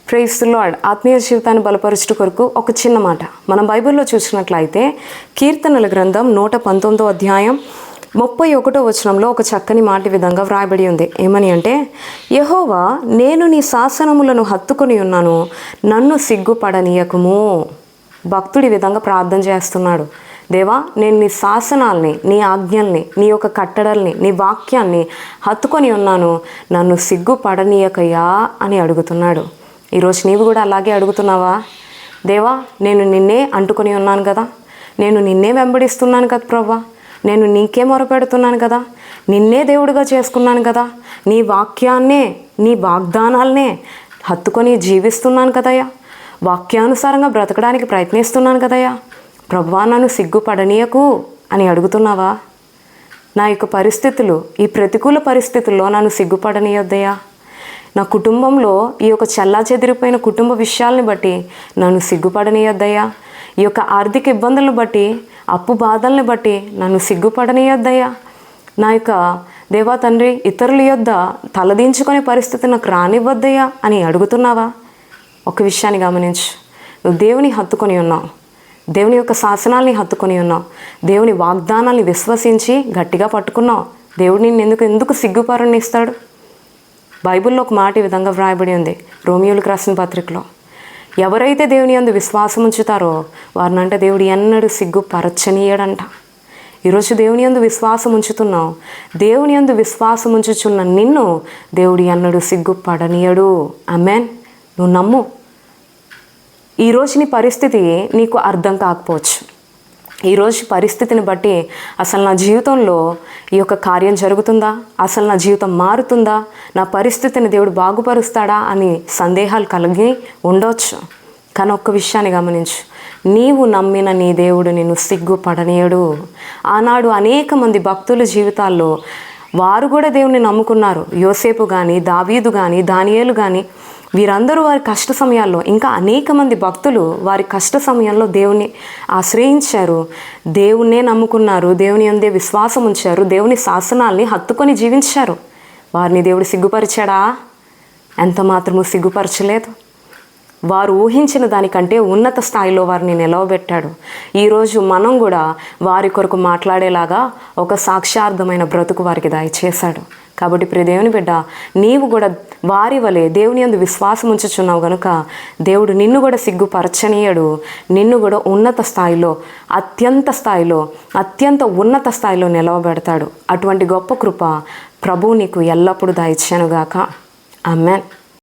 Praise the lord. ఆత్మీయ జీవితాన్ని బలపరచుట కొరకు ఒక చిన్న మాట. మనం బైబిల్లో చూసినట్లయితే కీర్తనల గ్రంథం 119వ అధ్యాయం 31వ వచనంలో ఒక చక్కని మాట విధంగా వ్రాయబడి ఉంది. ఏమని అంటే, యెహోవా నేను నీ శాసనములను హత్తుకొని ఉన్నాను, నన్ను సిగ్గుపడనీయకుము. భక్తుడి విధంగా ప్రార్థన చేస్తున్నాడు. దేవా, నేను నీ శాసనాల్ని, నీ ఆజ్ఞల్ని, నీ యొక్క కట్టడల్ని, నీ వాక్యాన్ని హత్తుకొని ఉన్నాను, నన్ను సిగ్గుపడనీయకయ్యా అని అడుగుతున్నాడు. ఈరోజు నీవు కూడా అలాగే అడుగుతున్నావా? దేవా, నేను నిన్నే అంటుకొని ఉన్నాను కదా, నేను నిన్నే వెంబడిస్తున్నాను కదా ప్రభువా, నేను నీకే మొరపెడుతున్నాను కదా, నిన్నే దేవుడిగా చేసుకున్నాను కదా, నీ వాక్యాన్నే, నీ వాగ్దానాలనే హత్తుకొని జీవిస్తున్నాను కదయ్యా, వాక్యానుసారంగా బ్రతకడానికి ప్రయత్నిస్తున్నాను కదయ్యా, ప్రభువా నన్ను సిగ్గుపడనీయకు అని అడుగుతున్నావా? నా యొక్క పరిస్థితులు, ఈ ప్రతికూల పరిస్థితుల్లో నన్ను సిగ్గుపడనీయొద్దయ్యా. నా కుటుంబంలో ఈ యొక్క చెల్లాచెదిరిపోయిన కుటుంబ విషయాలని బట్టి నన్ను సిగ్గుపడనీయొద్దయ్యా. ఈ యొక్క ఆర్థిక ఇబ్బందులను బట్టి, అప్పు బాధల్ని బట్టి నన్ను సిగ్గుపడనీయొద్దయ్యా. నా యొక్క దేవా తండ్రి, ఇతరుల యొద్ద తలదించుకునే పరిస్థితి నాకు రానివ్వద్దయ్యా అని అడుగుతున్నావా? ఒక విషయాన్ని గమనించు. నువ్వు దేవుని హత్తుకొని ఉన్నావు, దేవుని యొక్క శాసనాల్ని హత్తుకొని ఉన్నావు, దేవుని వాగ్దానాల్ని విశ్వసించి గట్టిగా పట్టుకున్నావు. దేవుడు నిన్ను ఎందుకు సిగ్గుపడనిస్తాడు? బైబిల్లో ఒక మాట ఈ విధంగా వ్రాయబడి ఉంది, రోమియోలకు రాసిన పత్రికలో. ఎవరైతే దేవుని యందు విశ్వాసం ఉంచుతారో వారినంటే దేవుడు ఎన్నడూ సిగ్గుపరచనీయడంట. ఈరోజు దేవుని యందు విశ్వాసం ఉంచుతున్నావు, దేవుని యందు విశ్వాసం ఉంచుచున్న నిన్ను దేవుడు ఎన్నడూ సిగ్గుపడనీయడు. ఆమేన్. నువ్వు నమ్ము. ఈరోజు నీ పరిస్థితి నీకు అర్థం కాకపోవచ్చు. ఈరోజు పరిస్థితిని బట్టి అసలు నా జీవితంలో ఈ యొక్క కార్యం జరుగుతుందా, అసలు నా జీవితం మారుతుందా, నా పరిస్థితిని దేవుడు బాగుపరుస్తాడా అని సందేహాలు కలిగి ఉండవచ్చు. కానీ ఒక్క విషయాన్ని గమనించు, నీవు నమ్మిన నీ దేవుడు నిన్ను సిగ్గుపడనీయడు. ఆనాడు అనేక మంది భక్తుల జీవితాల్లో వారు కూడా దేవుని నమ్ముకున్నారు. యోసేపు కానీ, దావీదు కానీ, దానియేలు కానీ, వీరందరూ వారి కష్ట సమయాల్లో, ఇంకా అనేక మంది భక్తులు వారి కష్ట సమయంలో దేవుని ఆశ్రయించారు, దేవుణ్ణే నమ్ముకున్నారు, దేవుని అందే విశ్వాసం ఉంచారు, దేవుని శాసనాల్ని హత్తుకొని జీవించారు. వారిని దేవుడు సిగ్గుపరిచాడా? ఎంత మాత్రము సిగ్గుపరచలేదు. వారు ఊహించిన దానికంటే ఉన్నత స్థాయిలో వారిని నిలవబెట్టాడు. ఈరోజు మనం కూడా వారి కొరకు మాట్లాడేలాగా ఒక సాక్ష్యార్థమైన బ్రతుకు వారికి దయచేశాడు. కాబట్టి ప్రియ దేవుని బిడ్డ, నీవు కూడా వారి వలె దేవుని యందు విశ్వాసం ఉంచుచున్నావు కనుక దేవుడు నిన్ను కూడా సిగ్గుపరచనీయడు. నిన్ను కూడా ఉన్నత స్థాయిలో, అత్యంత ఉన్నత స్థాయిలో నిలవబెడతాడు. అటువంటి గొప్ప కృప ప్రభువు నీకు ఎల్లప్పుడూ దయచేయునుగాక. ఆమేన్.